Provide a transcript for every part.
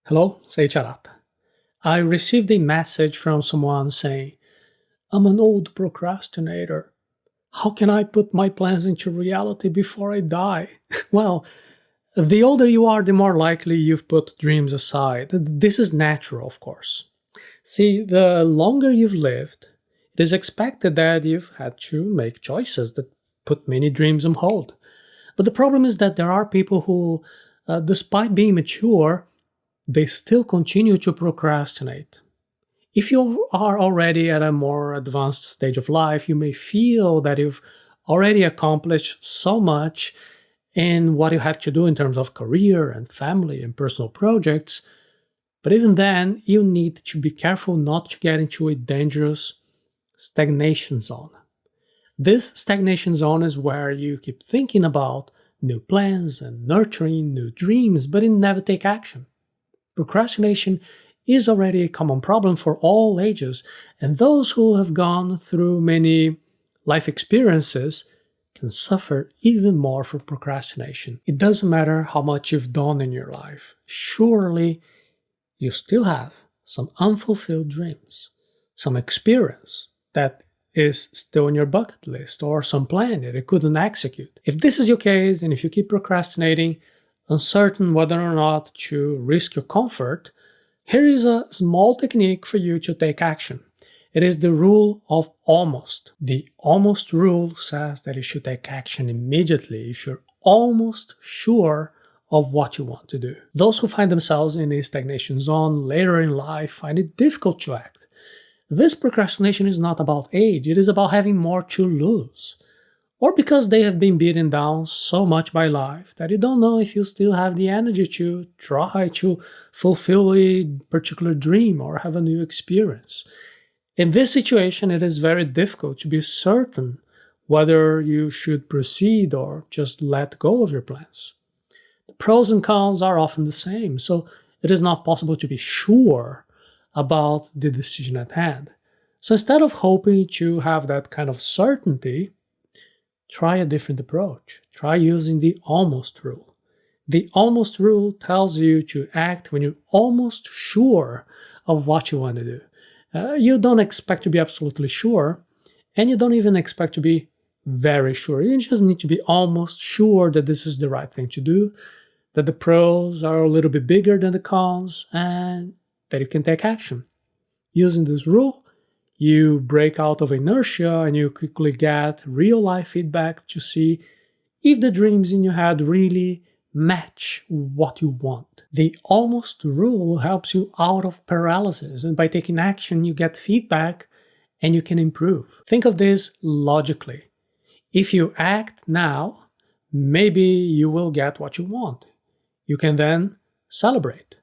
Hello, Seiiti Arata. I received a message from someone saying, I'm an old procrastinator. How can I put my plans into reality before I die? Well, the older you are, the more likely you've put dreams aside. This is natural, of course. See, the longer you've lived, it is expected that you've had to make choices that put many dreams on hold. But the problem is that there are people who, despite being mature, they still continue to procrastinate. If you are already at a more advanced stage of life, you may feel that you've already accomplished so much in what you had to do in terms of career and family and personal projects. But even then, you need to be careful not to get into a dangerous stagnation zone. This stagnation zone is where you keep thinking about new plans and nurturing new dreams, but you never take action. Procrastination is already a common problem for all ages, and those who have gone through many life experiences can suffer even more from procrastination. It doesn't matter how much you've done in your life. Surely you still have some unfulfilled dreams, some experience that is still on your bucket list, or some plan that you couldn't execute. If this is your case, and if you keep procrastinating, uncertain whether or not to risk your comfort, here is a small technique for you to take action. It is the rule of almost. The almost rule says that you should take action immediately if you're almost sure of what you want to do. Those who find themselves in a stagnation zone later in life find it difficult to act. This procrastination is not about age, it is about having more to lose. Or because they have been beaten down so much by life that you don't know if you still have the energy to try to fulfill a particular dream or have a new experience. In this situation, it is very difficult to be certain whether you should proceed or just let go of your plans. The pros and cons are often the same, so it is not possible to be sure about the decision at hand. So instead of hoping to have that kind of certainty, try a different approach. Try using the almost rule. The almost rule tells you to act when you're almost sure of what you want to do. You don't expect to be absolutely sure, and you don't even expect to be very sure. You just need to be almost sure that this is the right thing to do, that the pros are a little bit bigger than the cons, and that you can take action. Using this rule, you break out of inertia and you quickly get real-life feedback to see if the dreams in your head really match what you want. The almost rule helps you out of paralysis, and by taking action, you get feedback and you can improve. Think of this logically. If you act now, maybe you will get what you want. You can then celebrate.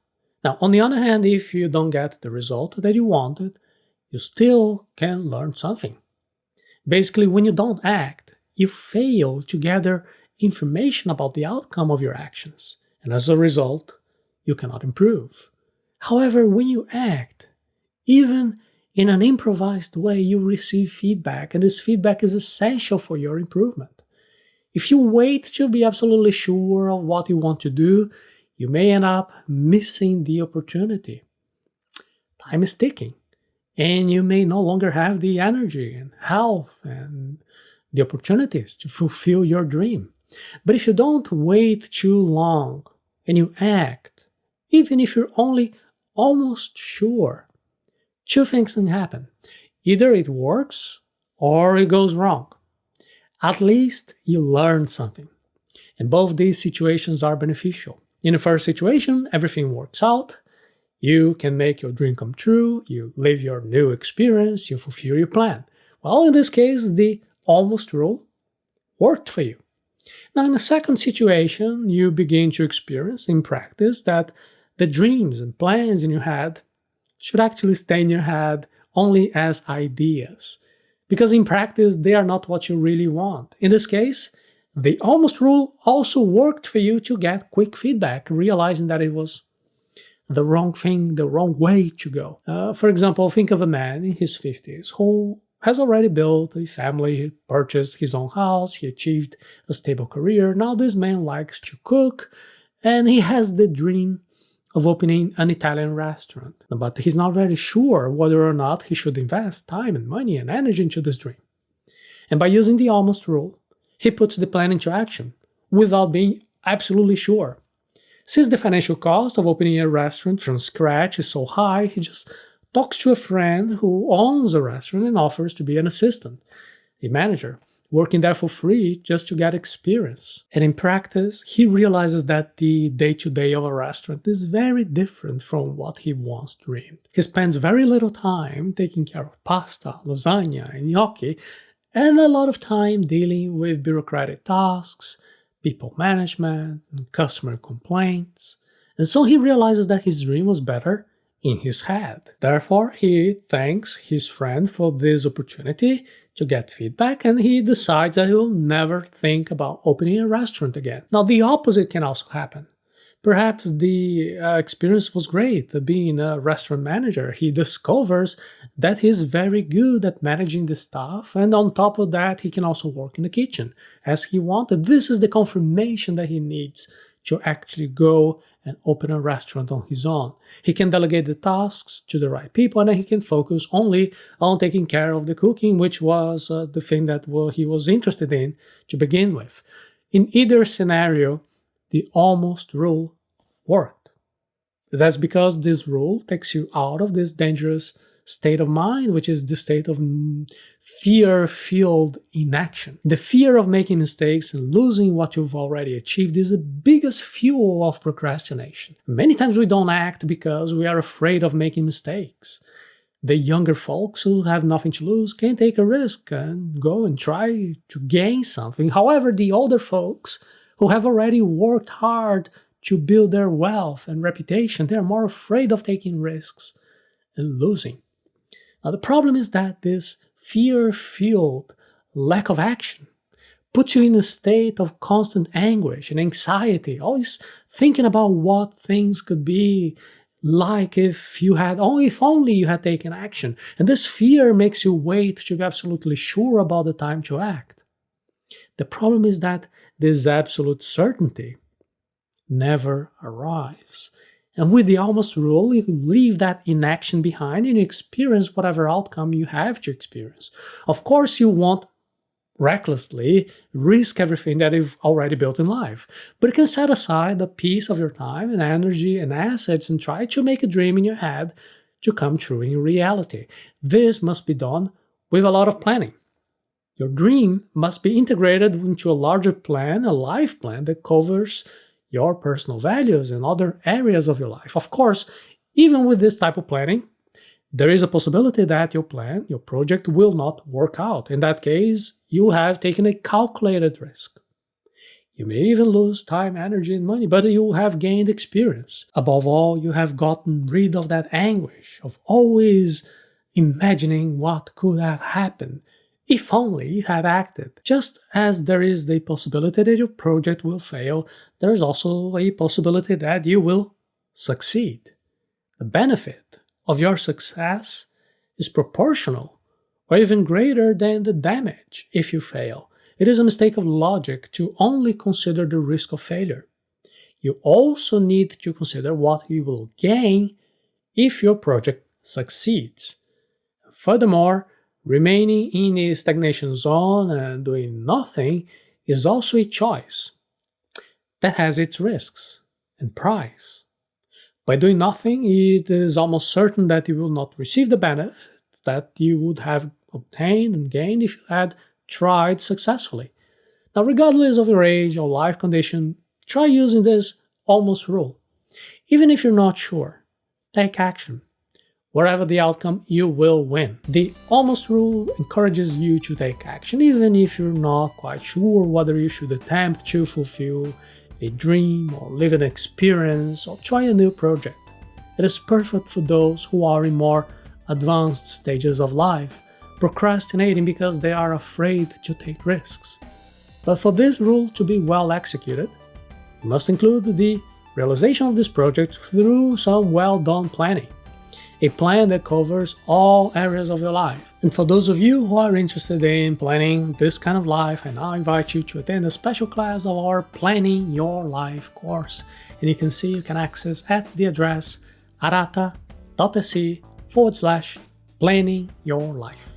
Now, on the other hand, if you don't get the result that you wanted, you still can learn something. Basically, when you don't act, you fail to gather information about the outcome of your actions, and as a result, you cannot improve. However, when you act, even in an improvised way, you receive feedback, and this feedback is essential for your improvement. If you wait to be absolutely sure of what you want to do, you may end up missing the opportunity. Time is ticking, and you may no longer have the energy and health and the opportunities to fulfill your dream. But if you don't wait too long and you act, even if you're only almost sure, two things can happen. Either it works or it goes wrong. At least you learn something. And both these situations are beneficial. In the first situation, everything works out. You can make your dream come true, you live your new experience, you fulfill your plan. Well, in this case, the almost rule worked for you. Now, in the second situation, you begin to experience in practice that the dreams and plans in your head should actually stay in your head only as ideas. Because in practice, they are not what you really want. In this case, the almost rule also worked for you to get quick feedback, realizing that it was the wrong thing, the wrong way to go. For example, think of a man in his 50s who has already built a family, he purchased his own house, he achieved a stable career. Now this man likes to cook, and he has the dream of opening an Italian restaurant, but he's not very sure whether or not he should invest time and money and energy into this dream. And by using the almost rule, he puts the plan into action without being absolutely sure. Since the financial cost of opening a restaurant from scratch is so high, he just talks to a friend who owns a restaurant and offers to be an assistant, a manager, working there for free just to get experience. And in practice, he realizes that the day-to-day of a restaurant is very different from what he once dreamed. He spends very little time taking care of pasta, lasagna, and gnocchi, and a lot of time dealing with bureaucratic tasks, people management, and customer complaints. And so he realizes that his dream was better in his head. Therefore, he thanks his friend for this opportunity to get feedback, and he decides that he will never think about opening a restaurant again. Now, the opposite can also happen. Perhaps the experience was great being a restaurant manager. He discovers that he's very good at managing the staff, and on top of that, he can also work in the kitchen as he wanted. This is the confirmation that he needs to actually go and open a restaurant on his own. He can delegate the tasks to the right people, and then he can focus only on taking care of the cooking, which was the thing that he was interested in to begin with. In either scenario, the almost rule worked. That's because this rule takes you out of this dangerous state of mind, which is the state of fear-filled inaction. The fear of making mistakes and losing what you've already achieved is the biggest fuel of procrastination. Many times we don't act because we are afraid of making mistakes. The younger folks who have nothing to lose can take a risk and go and try to gain something. However, the older folks who have already worked hard to build their wealth and reputation, they're more afraid of taking risks and losing. Now, the problem is that this fear-filled lack of action puts you in a state of constant anguish and anxiety, always thinking about what things could be like if only you had taken action. And this fear makes you wait to be absolutely sure about the time to act. The problem is that this absolute certainty never arrives. And with the almost rule, you leave that inaction behind and you experience whatever outcome you have to experience. Of course, you won't recklessly risk everything that you've already built in life, but you can set aside a piece of your time and energy and assets and try to make a dream in your head to come true in reality. This must be done with a lot of planning. Your dream must be integrated into a larger plan, a life plan that covers your personal values and other areas of your life. Of course, even with this type of planning, there is a possibility that your plan, your project will not work out. In that case, you have taken a calculated risk. You may even lose time, energy, and money, but you have gained experience. Above all, you have gotten rid of that anguish of always imagining what could have happened if only you had acted. Just as there is the possibility that your project will fail, there is also a possibility that you will succeed. The benefit of your success is proportional or even greater than the damage if you fail. It is a mistake of logic to only consider the risk of failure. You also need to consider what you will gain if your project succeeds. Furthermore, remaining in a stagnation zone and doing nothing is also a choice that has its risks and price. By doing nothing, it is almost certain that you will not receive the benefits that you would have obtained and gained if you had tried successfully. Now, regardless of your age or life condition, try using this almost rule. Even if you're not sure, take action. Wherever the outcome, you will win. The almost rule encourages you to take action, even if you're not quite sure whether you should attempt to fulfill a dream or live an experience or try a new project. It is perfect for those who are in more advanced stages of life, procrastinating because they are afraid to take risks. But for this rule to be well executed, you must include the realization of this project through some well-done planning. a plan that covers all areas of your life. And for those of you who are interested in planning this kind of life, and I invite you to attend a special class of our Planning Your Life course. And you can see you can access at the address arata.se/planning your life.